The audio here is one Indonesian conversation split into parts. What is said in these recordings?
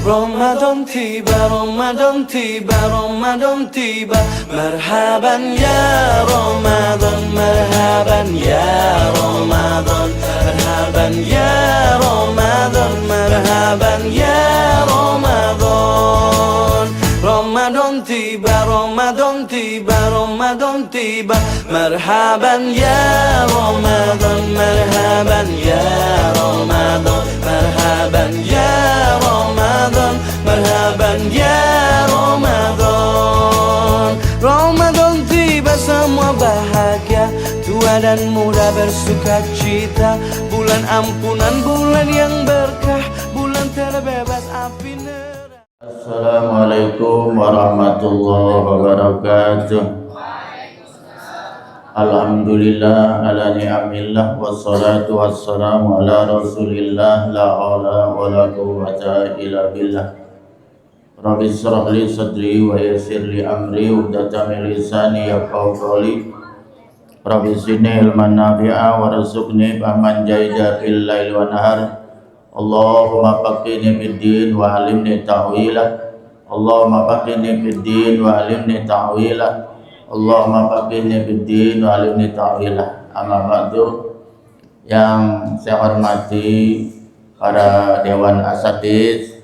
Ramadan tiba, Ramadan tiba, Ramadan tiba. Marhaban ya Ramadan, marhaban ya Ramadan, marhaban ya Ramadan, marhaban ya Ramadan. Ramadan tiba, Ramadan tiba, Ramadan tiba. Marhaban ya Ramadan, marhaban ya Ramadan, marhaban ya Ramadan, marhaban ya Ramadan. Ramadan tiba, semua bahagia, tua dan muda bersuka cita. Bulan ampunan, bulan yang berkah, bulan terbebas api neraka. Assalamualaikum warahmatullahi wabarakatuh. Alhamdulillah ala ni'amillah wassalatu wassalamu ala rasulillah la haula wala quwwata illa billah. Rabbi shrah li sadri wa yassir li amri uqdatam min lisani yafqahu qawli. Rabbi zidni ilman nafi'a warzuqni fahman jaida fil laili wan nahar. Allahumma faqihni fid din wa 'allimni ta'wila. Allahumma faqihni fid din wa 'allimni ta'wila. Allahumma faqihni fid din wa 'allimni ta'wila. Amma ba'du. Yang saya hormati para dewan asatidz,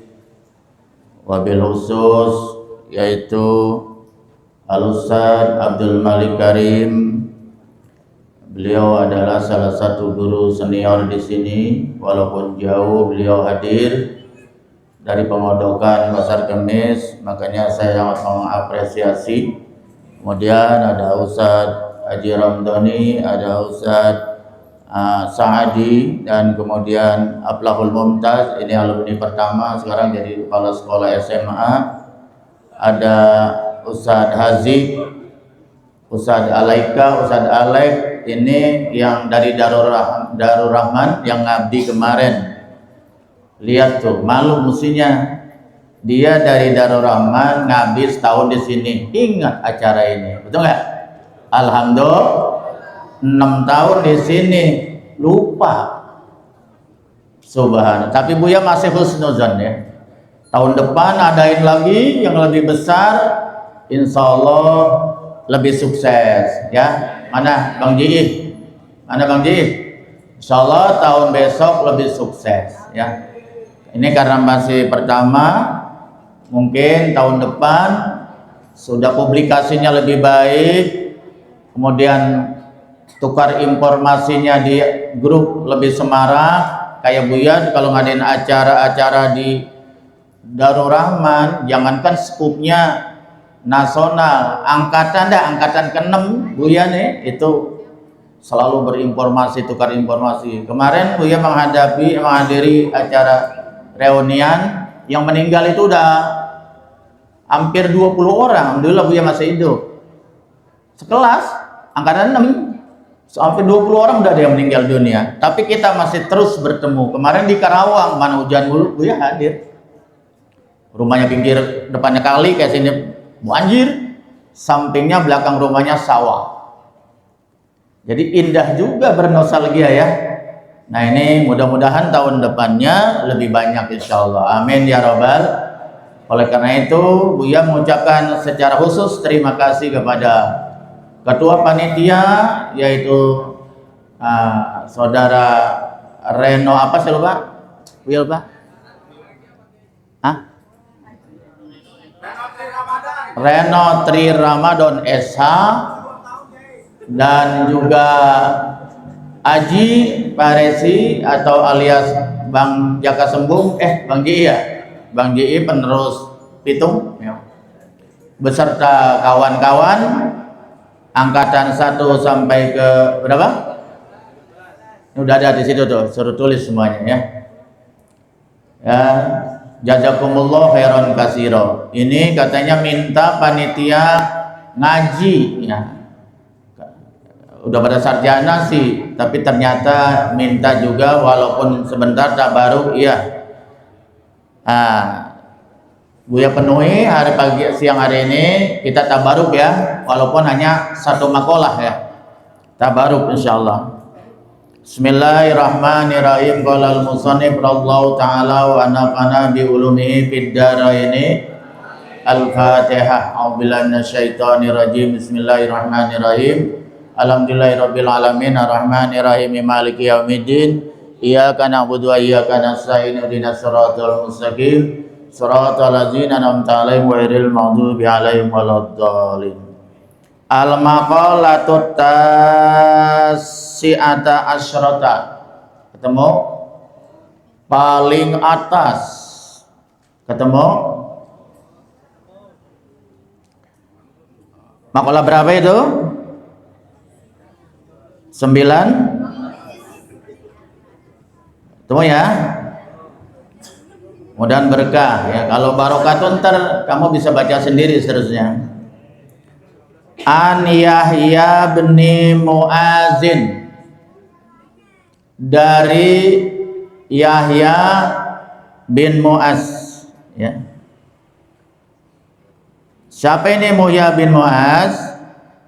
wabil khusus yaitu Al-Ustadz Abdul Malik Karim. Beliau adalah salah satu guru senior di sini, walaupun jauh beliau hadir dari Pemondokan Pasar Kemis, makanya saya sangat mengapresiasi. Kemudian ada Ustadz Haji Ramdhani, ada Ustadz Saadi, dan kemudian Aflahul Mumtaz, ini alumni pertama, sekarang jadi kepala sekolah SMA. Ada Ustadz Hazi, Ustadz Alaika, Ustadz Alek, ini yang dari Darul Rahman yang ngabdi kemarin. Lihat tuh, malu mestinya. Dia dari Darul Rahman ngabdi setahun di sini. Ingat acara ini, betul nggak? Alhamdulillah, 6 tahun di sini. Lupa. Subhanallah. Tapi Buya masih husnuzan ya. Tahun depan adain lagi yang lebih besar. Insya Allah lebih sukses ya. Mana Bang Jiih? Mana Bang Jiih? Insyaallah tahun besok lebih sukses ya. Ini karena masih pertama, mungkin tahun depan sudah publikasinya lebih baik, kemudian tukar informasinya di grup lebih semarak. Kayak Buya kalau ngadain acara-acara di Darul Rahman, jangankan skupnya nasional, angkatan ke-6 Buya nih itu selalu berinformasi, tukar informasi. Kemarin Buya menghadiri acara reunian, yang meninggal itu udah hampir 20 orang. Alhamdulillah Buya masih hidup. Sekelas angkatan 6 hampir 20 orang udah ada yang meninggal dunia. Tapi kita masih terus bertemu. Kemarin di Karawang, mana hujan dulu, Buya hadir. Rumahnya pinggir, depannya kali kayak sini banjir, sampingnya belakang rumahnya sawah. Jadi indah juga bernostalgia ya. Nah ini mudah-mudahan tahun depannya lebih banyak insya Allah. Amin ya robbal. Oleh karena itu Buya mengucapkan secara khusus terima kasih kepada Ketua Panitia, yaitu Saudara Reno apa sih lupa? Buya lupa? Hah? Reno Tri Ramadan SH, dan juga Aji Paresi atau alias Bang Jaka Sembung, Bang Ji ya, Bang Ji penerus Pitung ya. Beserta kawan-kawan angkatan 1 sampai ke berapa? Udah ada di situ tuh, suruh tulis semuanya ya. Ya. Jazakumullah khairan katsira. Ini katanya minta panitia ngaji ya. Udah pada sarjana sih, tapi ternyata minta juga walaupun sebentar tabaruk iya. Buya penuhi hari pagi siang hari ini kita tabaruk ya, walaupun hanya 1 makalah ya. Tabaruk insyaallah. Bismillahirrahmanirrahim. Qala al-musannif radhiyallahu ta'ala wa nafa'ana bi ulumihi fid dharain. Al-Fatihah. A'udzubillahi minasyaitonir rajim. Bismillahirrahmanirrahim. Alhamdulillahirabbil alamin arrahmanirrahim maliki yaumiddin. Iyyaka na'budu wa iyyaka nasta'in. Ihdinas siratal mustaqim. Siratal ladzina an'amta 'alaihim ghairil maghdubi 'alaihim waladdallin. Al-maqalatut tasi'ata asyrata. Ketemu? Paling atas. Ketemu? Makalah berapa itu? 9. Ketemu ya? Mudah-mudahan berkah ya. Kalau barokah ntar kamu bisa baca sendiri seterusnya. An Yahya bin Mu'azin, dari Yahya bin Mu'az ya. Siapa ini Yahya bin Mu'az?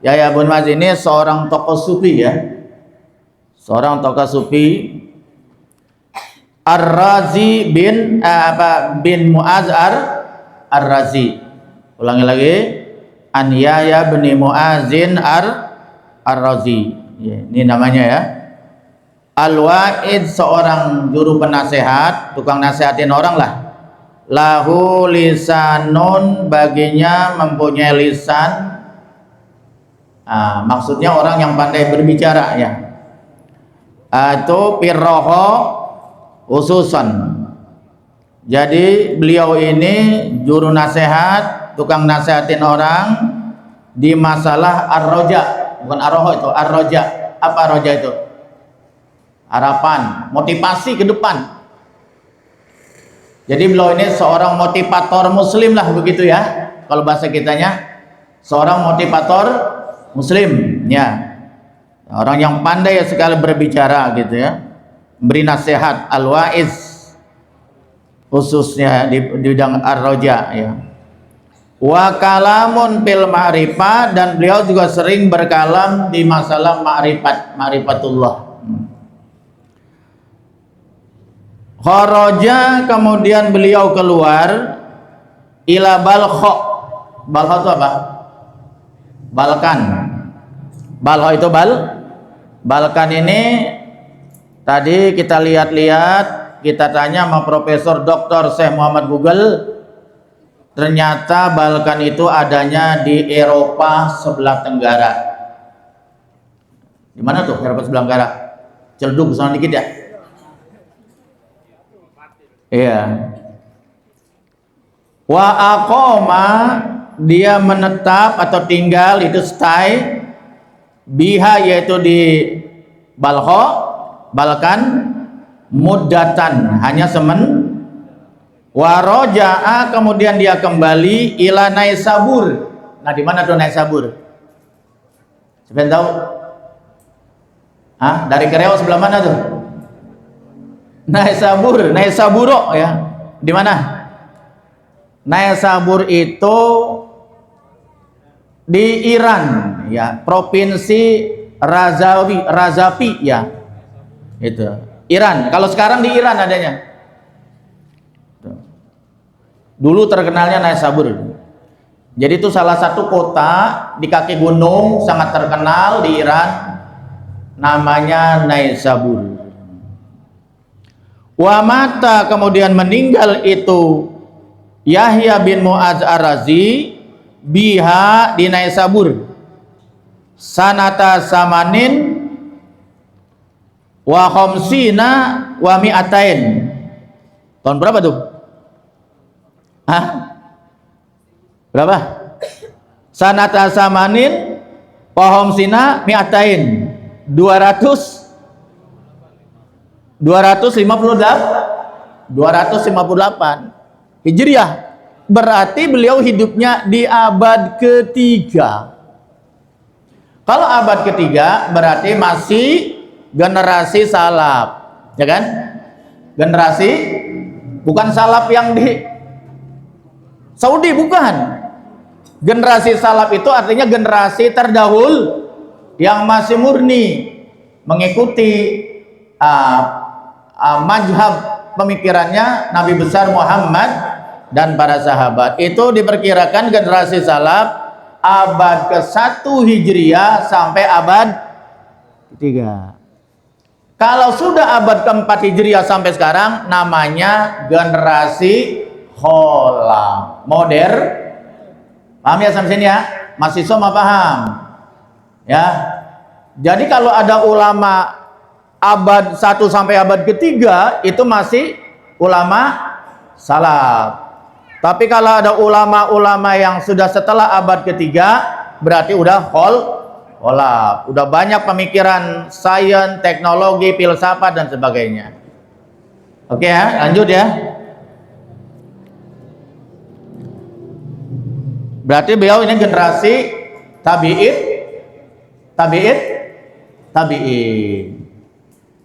Yahya bin Mu'az ini seorang tokoh sufi ya. Seorang tokoh sufi. Ar-Razi bin Mu'az Ar-Razi. Ulangi lagi. An Yahya bin Mu'azin Ar-Razi. Ya, ini namanya ya. Al-Wa'id, seorang juru penasehat, tukang nasihatin orang lah. Lahu lisanun, baginya mempunyai lisan. Maksudnya orang yang pandai berbicara ya. Atau pirroho khususan. Jadi beliau ini juru nasihat, tukang nasihatin orang di masalah ar-roja, bukan ar-roho itu, ar-roja. Apa ar-roja itu? Harapan, motivasi ke depan. Jadi beliau ini seorang motivator muslim lah begitu ya. Kalau bahasa kitanya, seorang motivator muslim ya. Orang yang pandai sekali berbicara gitu ya. Beri nasihat, al-wa'iz, khususnya di bidang ar-roja ya. Wa kalamun fil ma'rifah, dan beliau juga sering berkalam di masalah ma'rifatullah. Kharaja, kemudian beliau keluar ila Balkha. Balkha itu apa? Balkan. Balkha itu Balkan ini tadi kita lihat-lihat, kita tanya sama Profesor Dr. Syekh Muhammad Google. Ternyata Balkan itu adanya di Eropa sebelah tenggara. Di mana tuh Eropa sebelah tenggara? Celduk sana dikit ya. Iya. Wa aqoma, dia menetap atau tinggal, itu stay biha, yaitu di Balkan, muddatan, hanya semen. Wa roja'a, kemudian dia kembali ila Naisabur. Nah, di mana tuh Naisabur? Siapa tahu? Dari Kerewa sebelah mana tuh? Naisaburo ya. Di mana? Naisabur itu di Iran ya, provinsi Razavi ya. Itu Iran. Kalau sekarang di Iran adanya. Dulu terkenalnya Naisabur. Jadi itu salah satu kota di kaki gunung sangat terkenal di Iran, namanya Naisabur. Wa mata, kemudian meninggal itu Yahya bin Mu'az Ar-Razi biha, di Naisabur, sanata samanin wa khamsina wa mi'atain. Tahun berapa tuh? Berapa? Sanata samanin wa khamsina mi'atain. 258 Hijriah. Berarti beliau hidupnya di abad ketiga. Kalau abad ketiga berarti masih generasi salaf, ya kan? Generasi, bukan salaf yang di Saudi, bukan. Generasi salaf itu artinya generasi terdahulu yang masih murni mengikuti mazhab pemikirannya Nabi besar Muhammad dan para sahabat. Itu diperkirakan generasi salaf abad ke-1 Hijriah sampai abad ke-3. Kalau sudah abad ke-4 Hijriah sampai sekarang, namanya generasi Kholaf modern. Paham ya sampai sini ya? Masih semua paham? Ya. Jadi kalau ada ulama abad 1 sampai abad ke-3 itu masih ulama salaf. Tapi kalau ada ulama-ulama yang sudah setelah abad ke-3 berarti udah Kholaf. Udah banyak pemikiran sains, teknologi, filsafat dan sebagainya. Oke ya, lanjut ya. Berarti beliau ini generasi tabi'in.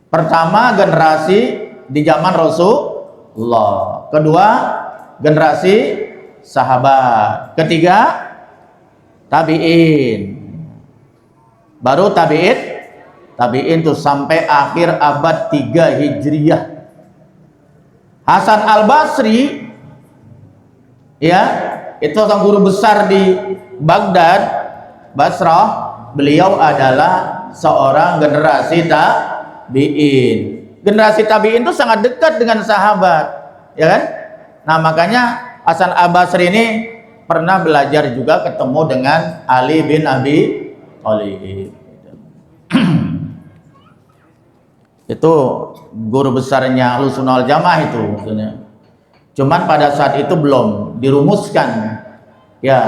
Pertama generasi di zaman Rasulullah. Kedua generasi sahabat. Ketiga tabi'in. Baru tabi'in tuh sampai akhir abad 3 Hijriah. Hasan Al-Basri ya, itu sang guru besar di Baghdad, Basrah. Beliau adalah seorang generasi tabi'in. Generasi tabi'in itu sangat dekat dengan sahabat, ya kan? Nah, makanya Hasan Al-Basri ini pernah belajar juga ketemu dengan Ali bin Abi Thalib. Itu guru besarnya Ahlussunnah wal Jamaah itu maksudnya. Cuman pada saat itu belum dirumuskan ya,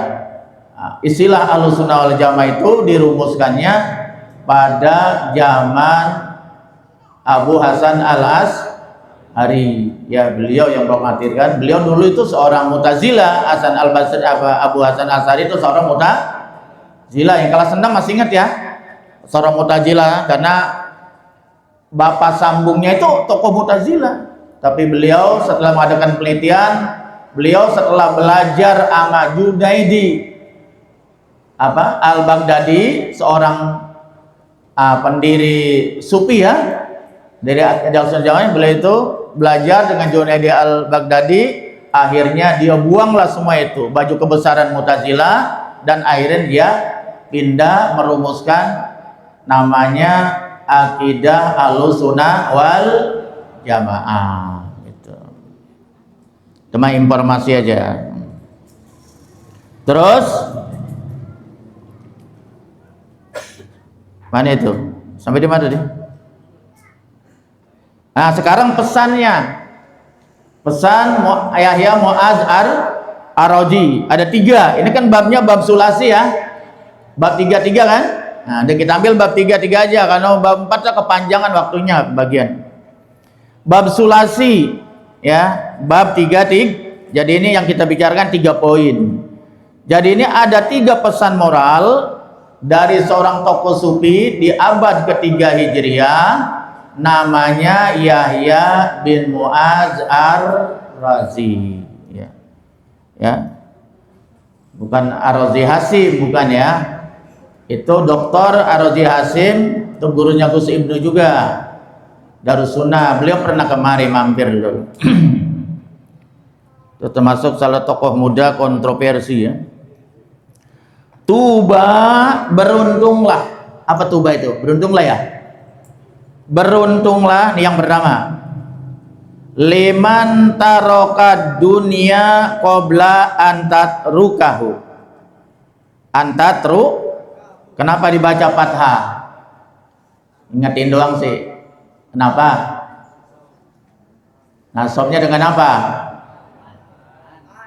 istilah Ahlussunnah wal Jamaah itu dirumuskannya pada zaman Abu Hasan Al-Ash'ari ya, beliau yang mengkhawatirkan. Beliau dulu itu seorang Mu'tazilah. Hasan Al-Basri Abu Hasan Al-Ash'ari itu seorang Mu'tazilah. Yang kelas 6 masih ingat ya, seorang Mu'tazilah, karena bapak sambungnya itu tokoh Mu'tazilah. Tapi beliau setelah mengadakan penelitian, beliau setelah belajar sama Junaidi Al-Baghdadi, seorang pendiri Sufi ya dari Al-Sunnah, beliau itu belajar dengan Junaidi Al-Baghdadi. Akhirnya dia buanglah semua itu, baju kebesaran Mu'tazilah, dan akhirnya dia pindah merumuskan namanya akidah Ahlussunnah wal Jamaah gitu. Cuma informasi aja. Terus mana itu? Sampai di mana tadi? Nah, sekarang pesannya. Pesan Yahya Mu'adz Ar-Raji. Ada 3. Ini kan babnya bab sulasi ya. Bab 33 kan? Nah, dan kita ambil bab 33 aja, karena bab 4 kepanjangan waktunya bagian. Bab sulasi ya, bab 33. Jadi ini yang kita bicarakan 3 poin. Jadi ini ada 3 pesan moral dari seorang tokoh sufi di abad ke-3 Hijriah, namanya Yahya bin Mu'adz Ar-Razi ya. Ya. Bukan Ar-Razi Hasim, bukan ya. Itu Dr. Ar-Razi Hasim, itu gurunya Gus Ibnu juga, Darussunnah. Beliau pernah kemari mampir dulu. Itu termasuk salah tokoh muda kontroversi ya. Tuba, beruntunglah. Apa tuba itu? Beruntunglah ya. Beruntunglah yang pertama. Liman taroka dunia qabla antat rukahu. Antatru. Kenapa dibaca fathah? Ingatin doang sih. Kenapa? Nasabnya dengan apa?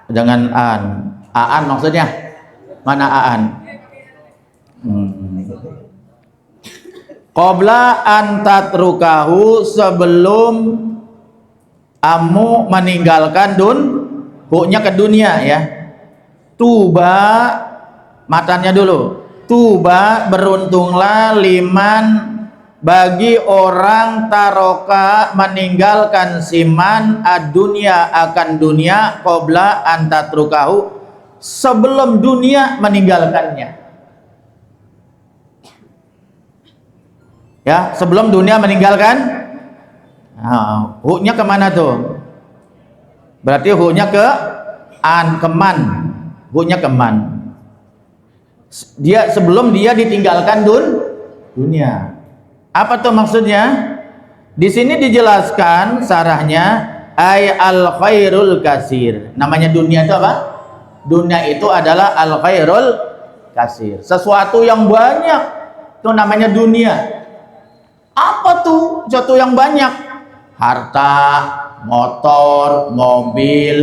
Dengan an. Aan maksudnya? Mana aan? Qabla antat rukahu, sebelum kamu meninggalkan huknya ke dunia ya. Tuba, matanya dulu. Tuba, beruntunglah, liman, bagi orang taroka, meninggalkan siman ad-dunya, akan dunia, qabla antat rukahu, sebelum dunia meninggalkannya ya, sebelum dunia meninggalkan Hu-nya kemana tuh? Berarti hu-nya ke keman. Hu-nya keman. Dia sebelum dia ditinggalkan dunia. Apa tuh maksudnya? Di sini dijelaskan sarahnya ay al khairul kasir. Namanya dunia itu apa? Dunia itu adalah al khairul kasir. Sesuatu yang banyak itu namanya dunia. Apa tuh sesuatu yang banyak? Harta, motor, mobil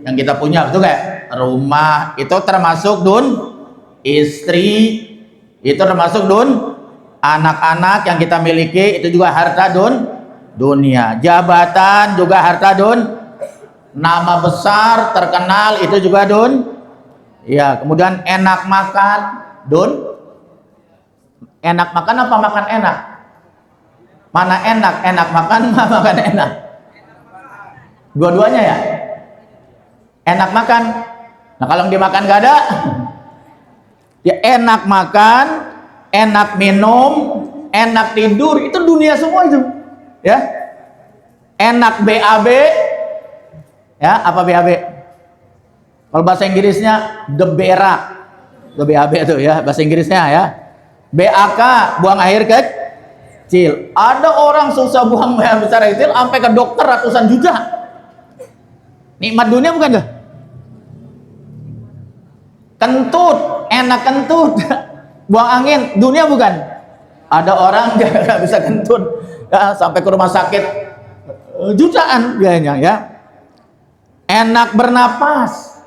yang kita punya, betul kayak rumah itu termasuk istri itu termasuk anak-anak yang kita miliki itu juga harta dunia. Jabatan juga harta nama besar terkenal itu juga ya. Kemudian enak makan enak makan apa makan enak? Mana enak? Enak makan apa makan enak? Dua-duanya ya. Enak makan. Nah kalau dimakan gak ada ya, enak makan, enak minum, enak tidur, itu dunia semua itu ya. Enak BAB ya. Apa BAB? Kalau bahasa Inggrisnya the berak, the BAB itu ya bahasa Inggrisnya ya. BAK buang air kecil. Ada orang susah buang air besar kecil sampai ke dokter ratusan juta. Nikmat dunia bukan dah? Kentut, enak kentut, buang angin, dunia bukan? Ada orang nggak bisa kentut ya, sampai ke rumah sakit jutaan biayanya ya. Enak bernapas,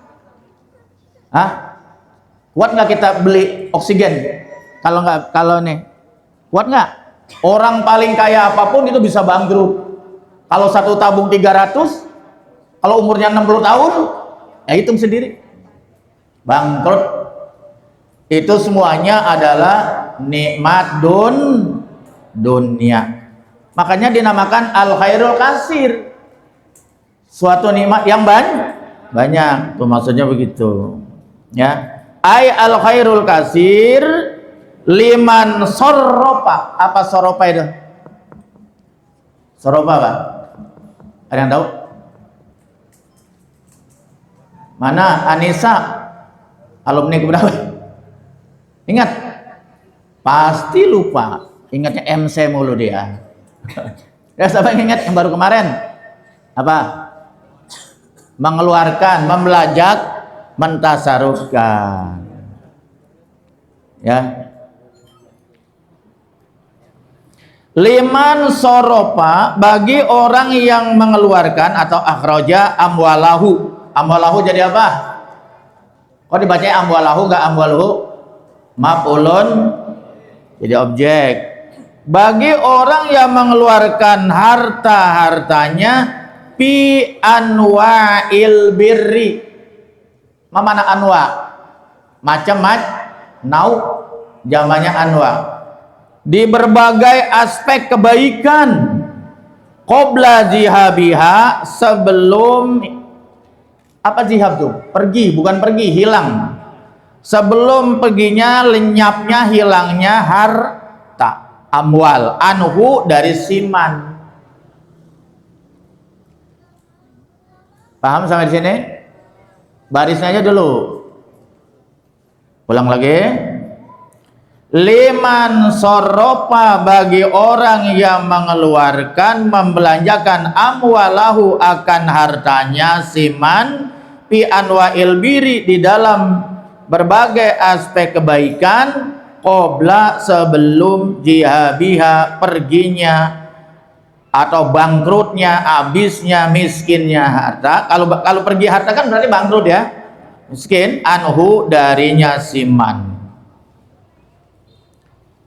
kuat nggak kita beli oksigen? Kalau nih, kuat nggak? Orang paling kaya apapun itu bisa bangkrut. Kalau satu tabung 300, kalau umurnya 60 tahun, ya hitung sendiri. Bangkrut. Itu semuanya adalah nikmat dunia. Makanya dinamakan al khairul kasir. Suatu nikmat yang banyak. Tuh maksudnya begitu. Ya. Ay al khairul kasir liman soropa. Apa soropa itu? Soropa apa? Ada yang tahu? Mana Anissa? Alumni keberapa? Ingat? Pasti lupa. Ingatnya MC mulu dia. Ya, siapa yang ingat yang baru kemarin? Apa? Mengeluarkan, membelajak, mentasarufkan. Ya. Liman soropa, bagi orang yang mengeluarkan atau akhraja amwalahu. Amwalahu jadi apa? Kok dibacanya amwalahu nggak amwaluhu? Maf'ulun jadi objek. Bagi orang yang mengeluarkan harta-hartanya fi anwa'il birri. Mana anwa? Nau jamannya anwa. Di berbagai aspek kebaikan. Qabla zihabiha, sebelum apa zihab tuh? Pergi, bukan pergi, hilang. Sebelum perginya, lenyapnya, hilangnya harta. Amwal, anhu dari siman. Paham sampai di sini? Barisnya aja dulu. Ulang lagi. Liman soropa, bagi orang yang mengeluarkan, membelanjakan amwalahu akan hartanya siman fi anwa'il biri, di dalam berbagai aspek kebaikan, qabla sebelum jihabiha, perginya atau bangkrutnya, habisnya, miskinnya harta. Kalau pergi harta kan berarti bangkrut ya. Miskin, anhu darinya siman.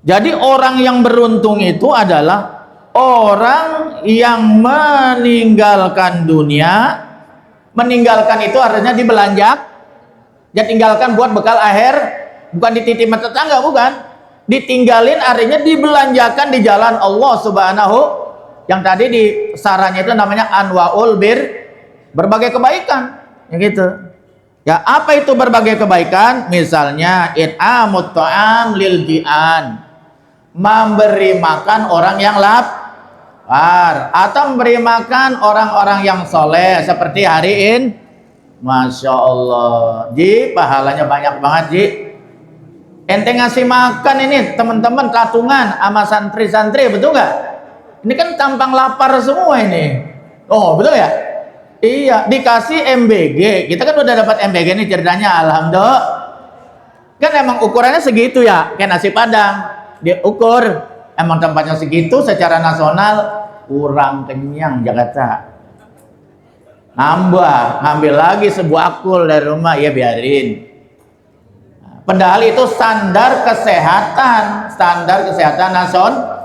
Jadi orang yang beruntung itu adalah orang yang meninggalkan dunia. Meninggalkan itu artinya dibelanjak, dia tinggalkan buat bekal akhir, bukan dititip tetangga, bukan. Ditinggalin artinya dibelanjakan di jalan Allah Subhanahu, yang tadi di sarannya itu namanya anwaul bir, berbagai kebaikan, ya gitu. Ya, apa itu berbagai kebaikan? Misalnya it'amut ta'am lil ji'an, memberi makan orang yang atau memberi makan orang-orang yang soleh seperti hari ini. Masya Allah, Ji, pahalanya banyak banget, Ji. Ente ngasih makan ini teman-teman tatungan sama santri-santri, betul nggak? Ini kan tampang lapar semua ini. Oh, betul ya? Iya, dikasih MBG. Kita kan udah dapat MBG nih ceritanya, alhamdulillah. Kan emang ukurannya segitu ya, kayak nasi padang. Diukur, emang tempatnya segitu secara nasional, kurang kenyang Jakarta. Ngambil lagi sebuah akul dari rumah, ya biarin. Padahal itu standar kesehatan nasional.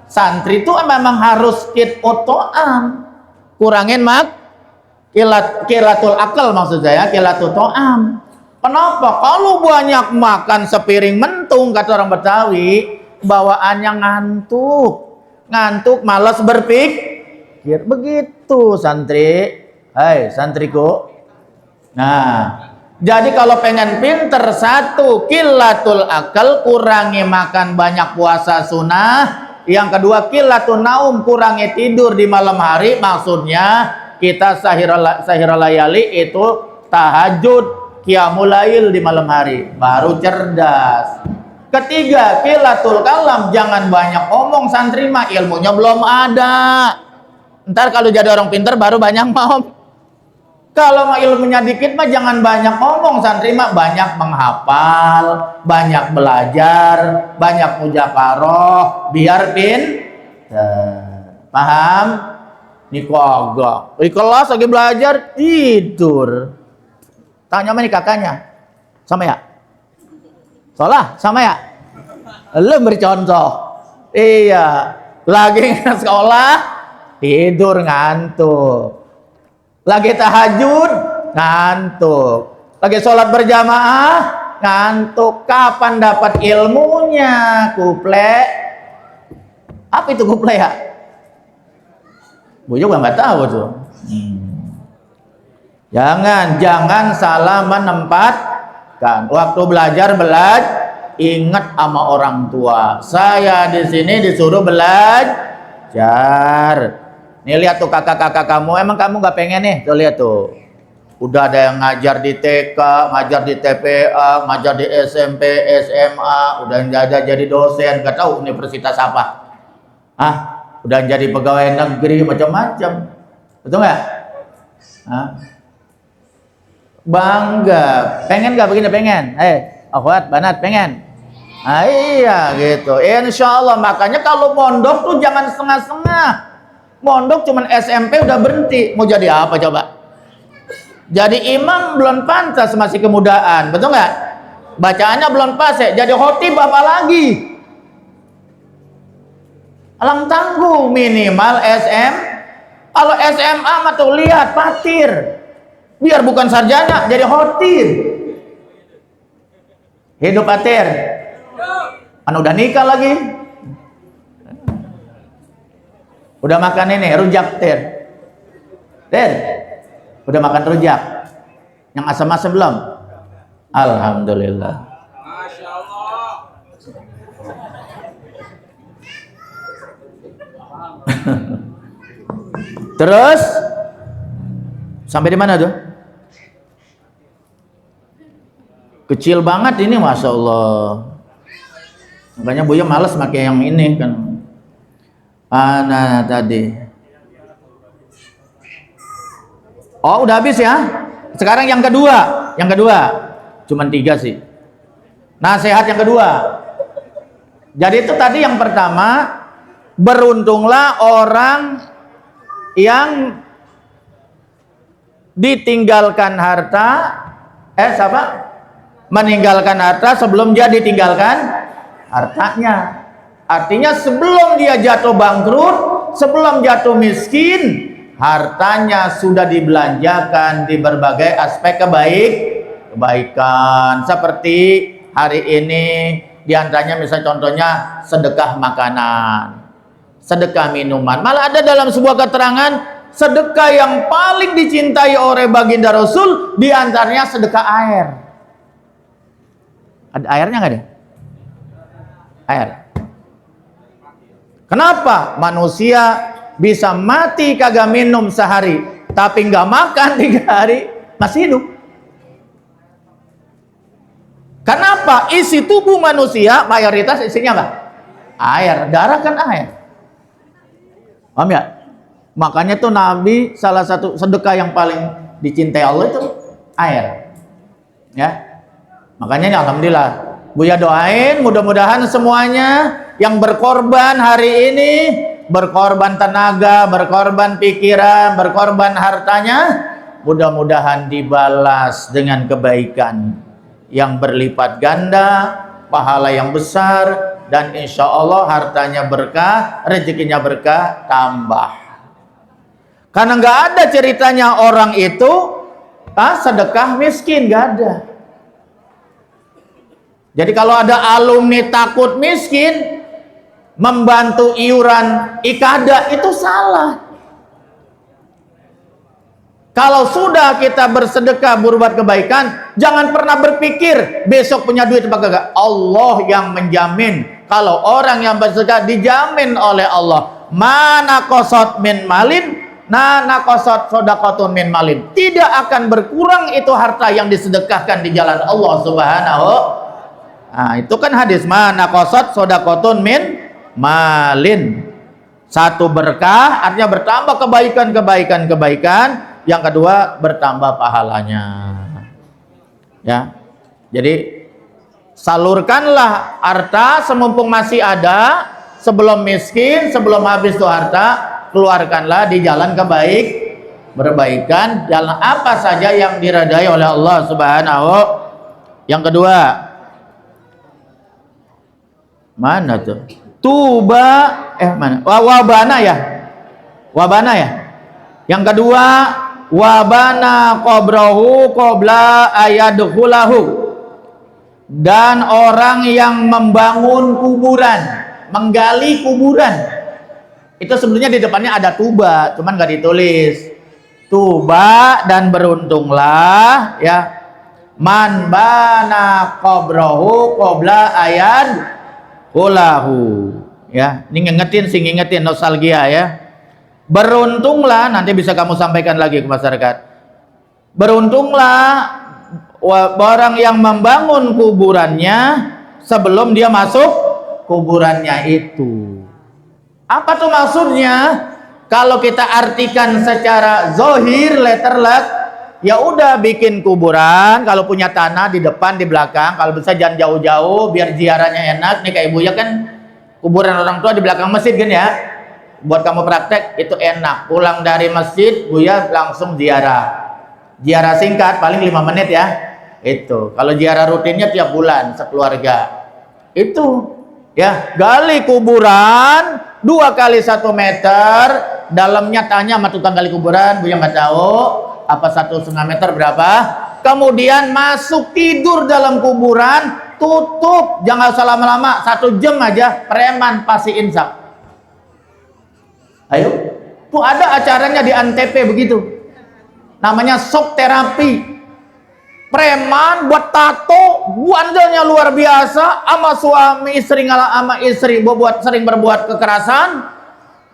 Santri itu memang harus kit otoam, kurangin kilatul akal, maksud saya kilatul toam. Kenapa? Kalau banyak makan sepiring mentung, kata orang Betawi, bawaannya ngantuk, malas berpikir. Begitu santri, hai santriku. Nah, jadi kalau pengen pinter, satu, kilatul akal, kurangi makan banyak, puasa sunnah. Yang kedua, kilatul naum, kurangi tidur di malam hari. Maksudnya kita sahirul layali itu tahajud, qiyamul lail di malam hari, baru cerdas. Ketiga, kilatul kalam, jangan banyak omong. Santri mah ilmunya belum ada. Ntar kalau jadi orang pinter baru banyak ngomong. Kalau mah ilmunya dikit mah jangan banyak ngomong. Santri mah banyak menghafal, banyak belajar, banyak mujafaroh, biar paham? Nih kagak. Di kelas lagi belajar tidur. Tanya sama nih kakaknya, sama ya? Salah, sama ya? Lu beri contoh. Iya, lagi sekolah tidur ngantuk. Lagi tahajud, ngantuk. Lagi sholat berjamaah, ngantuk. Kapan dapat ilmunya? Kuple. Apa itu kuple ya? Gue juga nggak tahu tuh. Jangan salah menempatkan. Waktu belajar, ingat sama orang tua. Saya di sini disuruh belajar. Nih lihat tuh kakak-kakak kamu, emang kamu nggak pengen nih? Tuh lihat tuh, udah ada yang ngajar di TK, ngajar di TPA, ngajar di SMP, SMA, udah jadi dosen, nggak tahu universitas apa, udah jadi pegawai negeri macam-macam, betul nggak? Bangga, pengen nggak begini pengen? Akhwat, banat pengen? Iya gitu, insya Allah. Makanya kalau mondok tuh jangan setengah-setengah. Mondok cuman SMP udah berhenti, mau jadi apa coba? Jadi imam belum pantas, masih kemudaan, betul nggak? Bacaannya belum pas ya, jadi khotib apa lagi? Alang tangguh, minimal SM. Kalau SMA mah tuh lihat patir, biar bukan sarjana, jadi khotib. Hidup patir, kan udah nikah lagi. Udah makan ini rujak Tir, udah makan rujak yang asam-asam belum? Alhamdulillah. Masya Allah. Terus sampai di mana tuh? Kecil banget ini, masya Allah. Makanya Buya males pakai yang ini kan. Nah tadi. Oh udah habis ya. Sekarang yang kedua. Cuman 3 sih. Nasihat yang kedua. Jadi itu tadi yang pertama, beruntunglah orang yang ditinggalkan harta, meninggalkan harta sebelum dia ditinggalkan hartanya. Artinya sebelum dia jatuh bangkrut, sebelum jatuh miskin, hartanya sudah dibelanjakan di berbagai aspek kebaikan. Seperti hari ini, diantaranya misalnya contohnya sedekah makanan, sedekah minuman. Malah ada dalam sebuah keterangan, sedekah yang paling dicintai oleh baginda Rasul, diantaranya sedekah air. Ada airnya nggak deh? Air. Kenapa? Manusia bisa mati kagak minum sehari, tapi nggak makan 3 hari, masih hidup. Kenapa? Isi tubuh manusia mayoritas isinya apa? Air. Darah kan air. Paham ya? Makanya tuh Nabi salah satu sedekah yang paling dicintai Allah itu air. Ya. Makanya ini alhamdulillah. Buya doain mudah-mudahan semuanya yang berkorban hari ini, berkorban tenaga, berkorban pikiran, berkorban hartanya, mudah-mudahan dibalas dengan kebaikan yang berlipat ganda, pahala yang besar, dan insya Allah hartanya berkah, rezekinya berkah, tambah. Karena nggak ada ceritanya orang itu sedekah miskin, nggak ada. Jadi kalau ada alumni takut miskin membantu iuran ikada, itu salah. Kalau sudah kita bersedekah, berbuat kebaikan, jangan pernah berpikir besok punya duit apa kagak. Allah yang menjamin. Kalau orang yang bersedekah dijamin oleh Allah. Mana kosot min malin, nana kosot sodakotun min malin. Tidak akan berkurang itu harta yang disedekahkan di jalan Allah Subhanahu. Nah, itu kan hadis, mana kosot sodakotun min malin. Satu berkah, artinya bertambah kebaikan. Yang kedua, bertambah pahalanya. Ya. Jadi salurkanlah harta semumpung masih ada, sebelum miskin, sebelum habis itu harta, keluarkanlah di jalan berbaikan, jalan apa saja yang diridai oleh Allah Subhanahu. Yang kedua, mana tuh? Wabana ya. Yang kedua, wabana qabrahu qabla ayadkhulahu. Dan orang yang membangun kuburan, menggali kuburan. Itu sebenarnya di depannya ada tuba, cuman nggak ditulis. Tuba dan beruntunglah ya. Man bana qabrahu qabla ayadkhulahu. Ya, ini ngingetin nostalgia ya. Beruntunglah, nanti bisa kamu sampaikan lagi ke masyarakat. Beruntunglah orang yang membangun kuburannya sebelum dia masuk kuburannya itu. Apa tuh maksudnya? Kalau kita artikan secara zohir, letterlet, ya udah bikin kuburan. Kalau punya tanah di depan, di belakang. Kalau bisa jangan jauh-jauh, biar ziarahnya enak. Nih kayak Buya kan kuburan orang tua di belakang masjid kan ya. Buat kamu praktek itu enak. Pulang dari masjid, Buya langsung ziarah. Ziarah singkat, paling 5 menit ya. Itu. Kalau ziarah rutinnya tiap bulan, sekeluarga. Itu. Ya, gali kuburan 2 kali 1 meter. Dalamnya tanya sama tukang gali kuburan, Buya nggak tahu. Apa 1,5 meter berapa? Kemudian masuk tidur dalam kuburan, tutup. Jangan usah lama-lama, 1 jam aja. Preman pasti insaf. Ayo, tuh ada acaranya di Antep begitu. Namanya shock terapi. Preman buat tato, bandelnya luar biasa, sama suami istri sering berbuat kekerasan.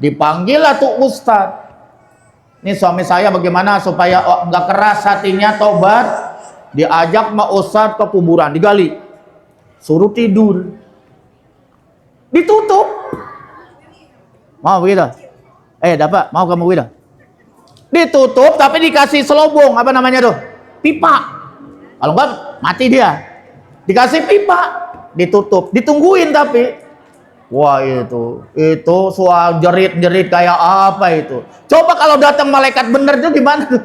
Dipanggil lah tuh ustadz. Ini suami saya bagaimana supaya nggak keras hatinya, tobat. Diajak sama ustadz ke kuburan, digali. Suruh tidur. Ditutup. Mau begitu? Dapat, mau kamu gitu? Ditutup tapi dikasih selobong, apa namanya tuh? Pipa. Kalau enggak mati dia. Dikasih pipa, ditutup, ditungguin tapi. Wah itu suara jerit-jerit kayak apa itu? Coba kalau datang malaikat bener itu gimana tuh?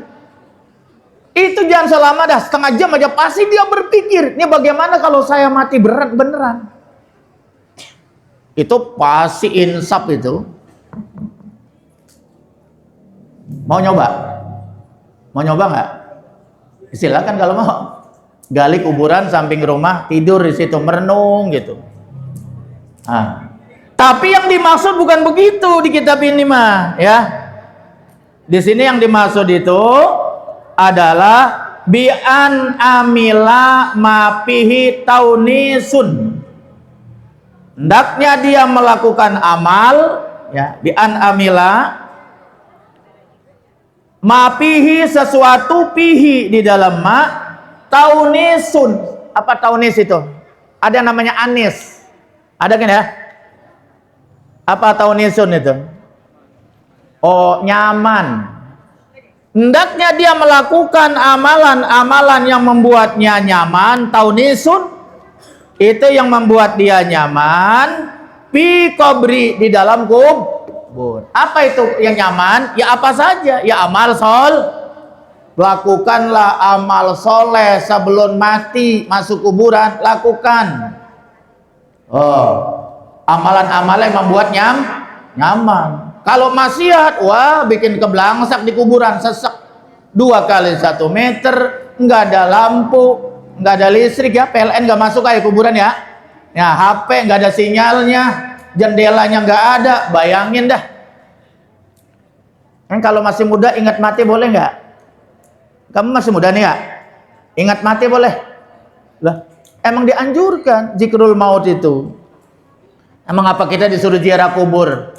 Itu jangan selama dah, setengah jam aja pasti dia berpikir, ini bagaimana kalau saya mati beneran? Itu pasti insaf itu. Mau nyoba? Mau nyoba nggak? Silakan kalau mau. Gali kuburan samping rumah, tidur di situ merenung gitu. Tapi yang dimaksud bukan begitu di kitab ini mah, ya. Di sini yang dimaksud itu adalah bi'an amila mafihi taunisun. Hendaknya dia melakukan amal, ya, bi'an amila Ma pihi sesuatu pihi di dalam ma taunisun. Apa taunis itu? Ada yang namanya anis. Ada kan ya? Apa taunisun itu? Oh, nyaman. Hendaknya dia melakukan amalan-amalan yang membuatnya nyaman. Taunisun itu yang membuat dia nyaman. Fi qabri di dalam kubur. Apa itu yang nyaman? Ya apa saja. Ya amal lakukanlah amal soleh sebelum mati, masuk kuburan, lakukan. Oh, amalan-amalan yang membuat nyaman. Kalau maksiat, wah bikin keblangsak di kuburan, sesek 2 kali 1 meter, nggak ada lampu, nggak ada listrik ya, PLN nggak masuk kayak kuburan ya. Ya, HP nggak ada sinyalnya, jendelanya nggak ada, bayangin dah. Kan kalau masih muda ingat mati boleh nggak? Kamu masih muda nih ya? Ingat mati boleh? Lah, emang dianjurkan zikrul maut itu. Emang apa kita disuruh ziarah kubur?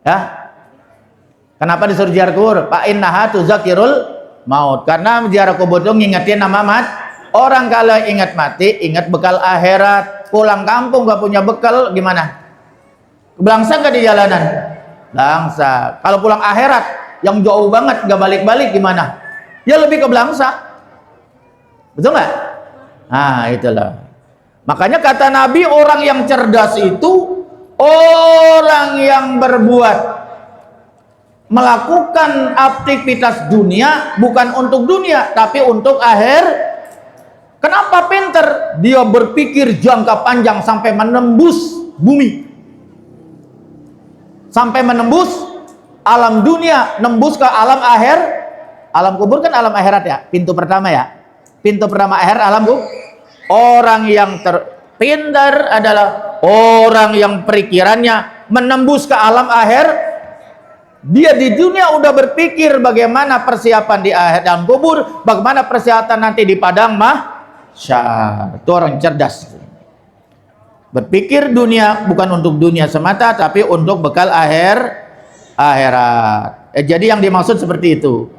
Ya? Kenapa disuruh ziarah kubur? Fa innaha tuzakirul maut. Karena ziarah kubur itu ngingetin nama mat. Orang kalau ingat mati, ingat bekal akhirat. Pulang kampung gak punya bekal, gimana? Belangsa gak di jalanan? Belangsa. Kalau pulang akhirat yang jauh banget gak balik-balik, gimana? Ya lebih ke belangsa. Betul nggak? Nah, itulah. Makanya kata Nabi, orang yang cerdas itu orang yang melakukan aktivitas dunia bukan untuk dunia tapi untuk akhir. Kenapa pinter? Dia berpikir jangka panjang sampai menembus bumi, sampai menembus alam dunia, nembus ke alam akhir. Alam kubur kan alam akhirat ya, pintu pertama ya. Pintu pertama akhir alam kubur. Orang yang terpintar adalah orang yang perikirannya menembus ke alam akhir. Dia di dunia udah berpikir bagaimana persiapan di akhir dalam kubur, bagaimana persiapan nanti di padang mahsyar. Itu orang cerdas. Berpikir dunia bukan untuk dunia semata, tapi untuk bekal akhirat. Jadi yang dimaksud seperti itu.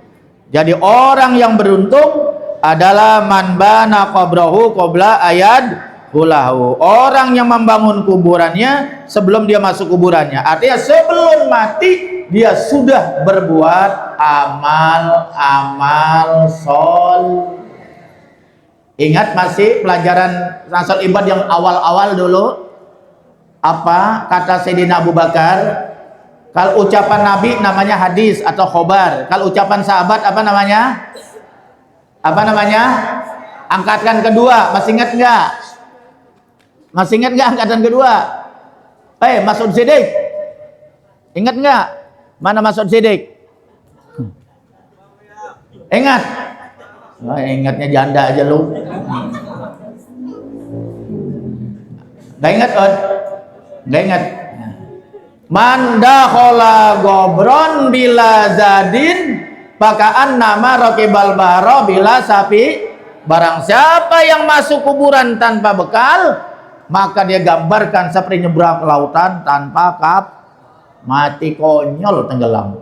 Jadi orang yang beruntung adalah man bana qabrahu qabla ayad hulahu. Orang yang membangun kuburannya sebelum dia masuk kuburannya. Artinya sebelum mati dia sudah berbuat amal sol. Ingat masih pelajaran Rasul Ibad yang awal-awal dulu? Apa kata Sayyidina Abu Bakar? Kalau ucapan Nabi namanya hadis atau khobar. Kalau ucapan sahabat apa namanya? Apa namanya? Angkatan kedua. Masih ingat nggak? Masih ingat nggak angkatan kedua? Mas'ud Siddiq. Ingat nggak? Mana Mas'ud Siddiq? Ingat? Ingatnya janda aja lu. Gak ingat, Od? Gak ingat. Man dakhala gobron bila zadin pakaan nama rokibal baro bila sapi. Barang siapa yang masuk kuburan tanpa bekal, maka dia gambarkan seperti nyebrang ke lautan tanpa kap. Mati konyol, tenggelam.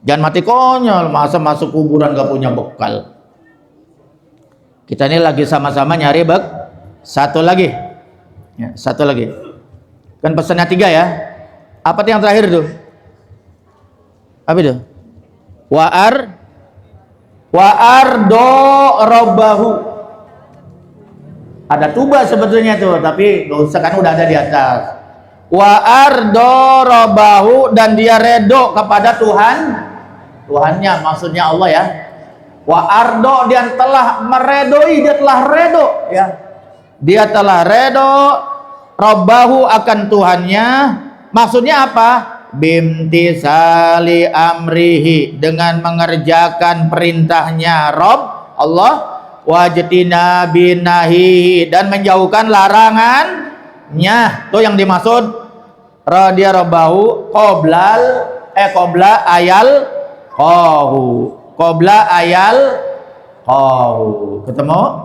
Jangan mati konyol, masa masuk kuburan gak punya bekal. Kita ini lagi sama-sama nyari satu lagi ya, satu lagi. Kan pesannya 3 ya. Apa yang terakhir itu? Apa itu? Wa'ardo robbahu. Ada tuba sebetulnya tuh, tapi gak usah kan udah ada di atas. Wa'ardo robbahu, dan dia redo kepada Tuhannya, maksudnya Allah ya. Wa'ardo, dia telah meredoi, dia telah redo ya. Dia telah redo robbahu akan Tuhannya. Maksudnya apa? Bimtisali amrihi, dengan mengerjakan perintahnya Rob Allah, wajtina binahi, dan menjauhkan larangannya. Itu yang dimaksud radhiya robbahu qabla ayal qahu. Ketemu?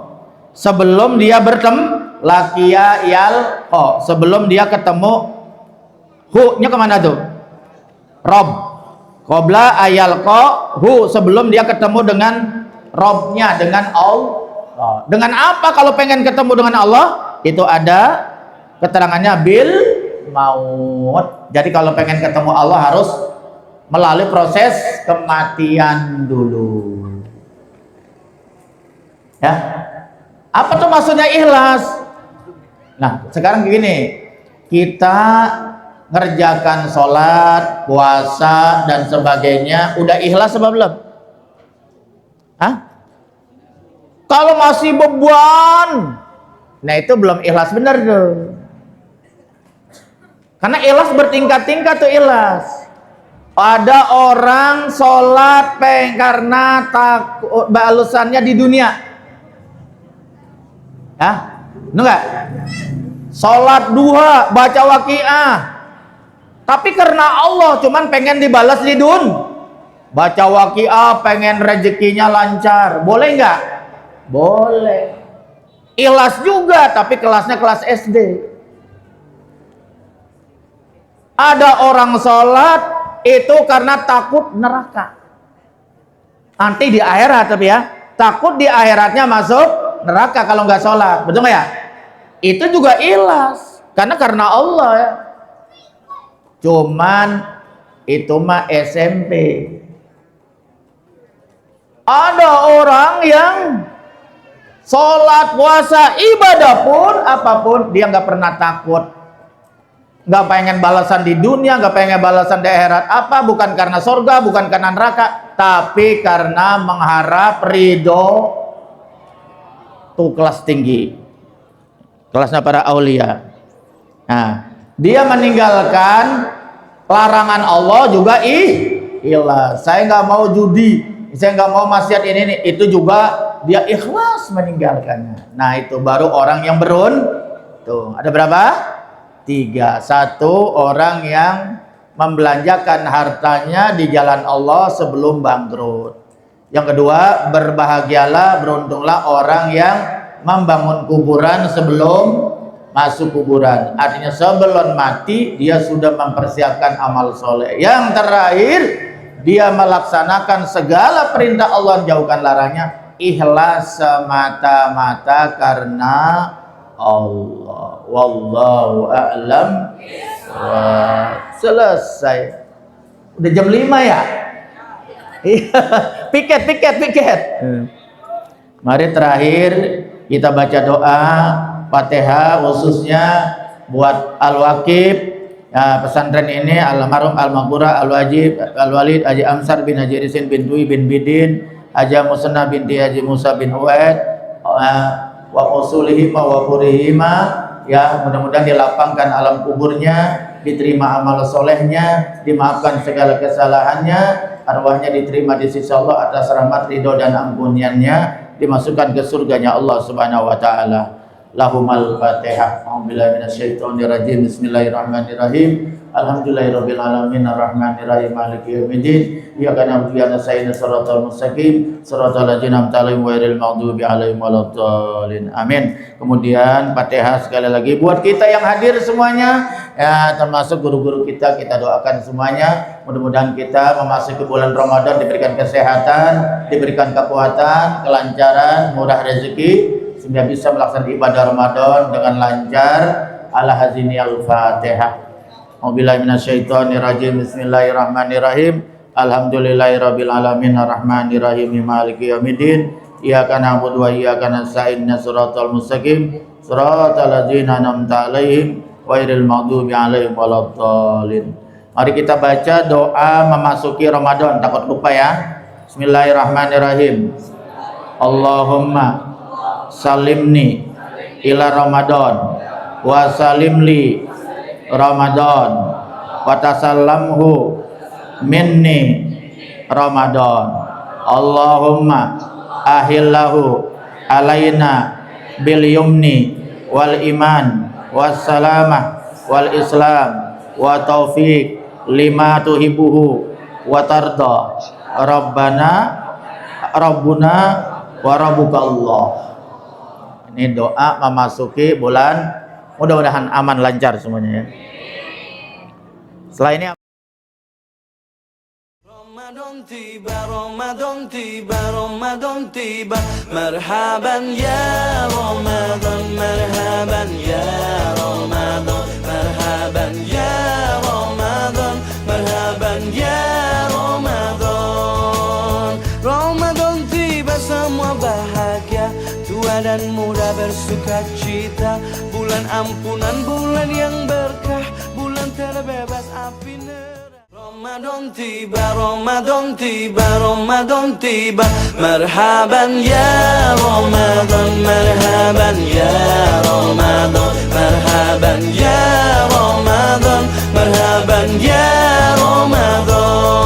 Sebelum dia bertemu lakia yal sebelum dia ketemu hu-nya kemana tuh? Rob Qabla ayalqahu, sebelum dia ketemu dengan Robnya, dengan Allah. Dengan apa kalau pengen ketemu dengan Allah? Itu ada keterangannya bil maut. Jadi kalau pengen ketemu Allah harus melalui proses kematian dulu. Ya. Apa tuh maksudnya ikhlas? Nah, sekarang begini. Kita ngerjakan sholat, puasa, dan sebagainya, udah ikhlas apa belum? Hah? Kalau masih beban, nah itu belum ikhlas bener tuh. Karena ikhlas bertingkat-tingkat tuh ikhlas. Ada orang sholat karena takut balasannya di dunia. Hah? Enggak? Sholat duha, baca waqiah, tapi karena Allah cuman pengen dibalas di baca waqiah, pengen rezekinya lancar, boleh nggak? Boleh. Ikhlas juga, tapi kelasnya kelas SD. Ada orang sholat itu karena takut neraka, nanti di akhirat, tapi ya takut di akhiratnya masuk neraka kalau nggak sholat, betul nggak ya? Itu juga ikhlas karena Allah ya. Cuman itu mah SMP. Ada orang yang sholat, puasa, ibadah pun apapun dia nggak pernah takut, nggak pengen balasan di dunia, nggak pengen balasan di akhirat. Apa? Bukan karena surga, bukan karena neraka, tapi karena mengharap ridho. Tuh kelas tinggi, kelasnya para aulia. Nah, dia meninggalkan larangan Allah juga ikhlas. Saya nggak mau judi, saya nggak mau maksiat ini, itu juga dia ikhlas meninggalkannya. Nah, itu baru orang yang beruntung. Ada berapa? 3. Satu, orang yang membelanjakan hartanya di jalan Allah sebelum bangkrut. Yang kedua, berbahagialah, beruntunglah orang yang membangun kuburan sebelum masuk kuburan. Artinya sebelum mati dia sudah mempersiapkan amal soleh. Yang terakhir, dia melaksanakan segala perintah Allah, jauhkan larangannya, ikhlas semata-mata karena Allah. Wallahu a'lam. Selesai. Udah jam 5 ya? piket. Mari terakhir kita baca doa Fatihah khususnya buat Al-Waqib ya, pesantren ini, almarhum Al-Maghfurah Al-Wajib Al-Walid Haji Amsar bin Haji Risin bin Dwi bin Bidin, Haji Musnah binti Haji Musa bin Uwaid, wa usulihima wa furihima ya, mudah-mudahan dilapangkan alam kuburnya, diterima amal solehnya, dimaafkan segala kesalahannya, arwahnya diterima di sisi Allah atas rahmat, ridho dan ampunannya, dimasukkan ke surganya Allah Subhanahu wa taala. Lahumal Fatihah. A'udzubillahi minasyaitonir rajim. Bismillahirrahmanirrahim. Alhamdulillahirabbil alamin arrahmanirrahim maliki yaumiddin. Iyyaka na'budu wa iyyaka nasta'in shiratal mustaqim shiratal ladzina an'amta 'alaihim ghairil maghdubi 'alaihim waladdallin. Amin. Kemudian Fatihah sekali lagi buat kita yang hadir semuanya ya, termasuk guru-guru kita doakan semuanya. Mudah-mudahan kita memasuki bulan Ramadan diberikan kesehatan, diberikan kekuatan, kelancaran, murah rezeki sehingga bisa melaksanakan ibadah Ramadan dengan lancar. Ala hazini al-Fatihah. A'udzubillahi minasyaitonir rajim. Bismillahirrahmanirrahim. Alhamdulillahirabbil alamin arrahmanirrahim maliki yaumiddin. Iyyaka na'budu wa iyyaka nasta'in shiratal mustaqim shiratal ladzina an'amta 'alaihim ghairil maghdubi 'alaihim waladdallin. Mari kita baca doa memasuki Ramadan, takut lupa ya. Bismillahirrahmanirrahim. Allahumma salimni ila Ramadan wa salimli Ramadan wa tasallamhu minni Ramadan. Allahumma ahillahu alaina bil yumni wal iman was salamah wal islam wa taufiq lima tuhibbuhu wa tarda. Rabbuna wa rabbuka Allah. Ini doa memasuki bulan, mudah-mudahan aman lancar semuanya ya. Setelah ini Ramadan tiba, Ramadan tiba, Ramadan tiba. Marhaban ya Ramadan, marhaban ya Ramadan, marhaban ya Ramadan, marhaban ya Ramadan. Ramadan tiba semua bahagia, tua dan muda bersuka cita. Bulan ampunan, bulan yang berkah, bulan terbebas api neraka. Ramadan tiba, Ramadan tiba, Ramadan tiba. Marhaban ya Ramadan, marhaban ya Ramadan, marhaban ya Ramadan, marhaban ya Ramadan.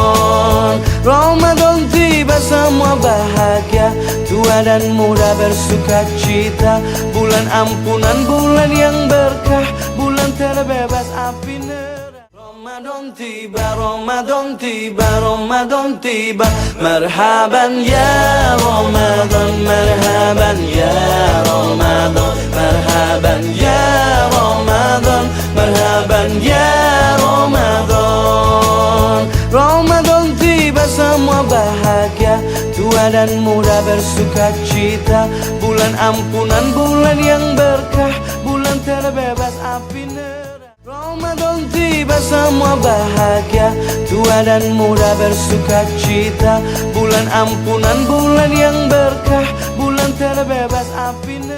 Ramadan tiba semua bahagia, tua dan muda bersuka cita. Bulan ampunan, bulan yang berkah, bulan terbebas api neraka. Ramadan tiba, Ramadan tiba, Ramadan tiba. Marhaban ya Ramadan, marhaban ya Ramadan, marhaban ya Ramadan, marhaban ya Ramadan. Ramadan tiba semua bahagia, tua dan muda bersuka cita. Bulan ampunan, bulan yang berkah, bulan terbebas api neraka. Ramadan tiba semua bahagia, tua dan muda bersuka cita. Bulan ampunan, bulan yang berkah, bulan terbebas api neraka.